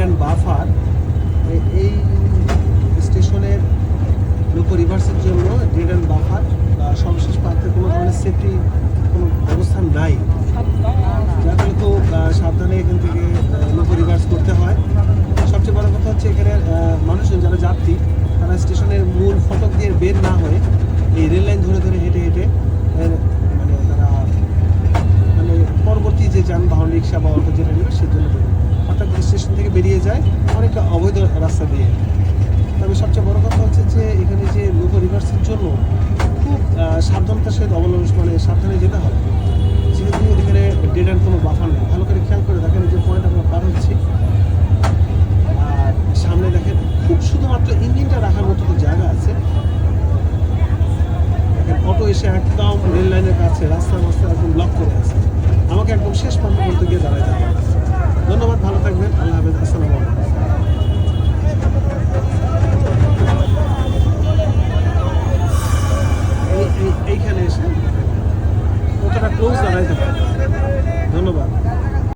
And buffer. এই স্টেশনের লোকো রিভার্সের জন্য ডেড অ্যান্ড বাফার বা সর্বশেষ প্রান্তে কোনো ধরনের সেফটি কোনো ব্যবস্থা নাই, যার ফলে খুব সাবধানে এখান থেকে লোকো রিভার্স করতে হয়। সবচেয়ে বড় কথা হচ্ছে এখানে মানুষজন যারা যাত্রী তারা স্টেশনের মূল ফটক দিয়ে বের না হয়ে এই রেল লাইন ধরে ধরে হেঁটে হেঁটে মানে তারা মানে পরবর্তী যে যানবাহন রিক্সা বা অটো যেটা নেবে সেজন্য বেরোয়, অর্থাৎ স্টেশন থেকে বেরিয়ে যায় অনেকটা অবৈধ রাস্তা দিয়ে। তবে সবচেয়ে বড় কথা হচ্ছে যে এখানে যে লোকো রিভার্সের জন্য খুব সাবধানতার সহিত মানে সাবধানে যেতে হয়, যেহেতু এখানে ডেড অ্যান্ড কোনো বাফার নেই। ভালো করে খেয়াল করে দেখেন যে পয়েন্ট আমরা পার হচ্ছি, আর সামনে দেখেন খুব শুধুমাত্র ইঞ্জিনটা রাখার মতো তো জায়গা আছে। দেখেন অটো এসে একদম রেল লাইনের কাছে রাস্তার মাস্তা একদম ব্লক করে আছে, আমাকে একদম শেষ প্রান্ত করতে গিয়ে দাঁড়ায় যাবে। ধন্যবাদ, ভালো থাকবেন, আল্লাহ হাফেজ, আসসালামু আলাইকুম। এইখানে এসে কতটা ক্লোজ দাঁড়াইতে পারে। ধন্যবাদ।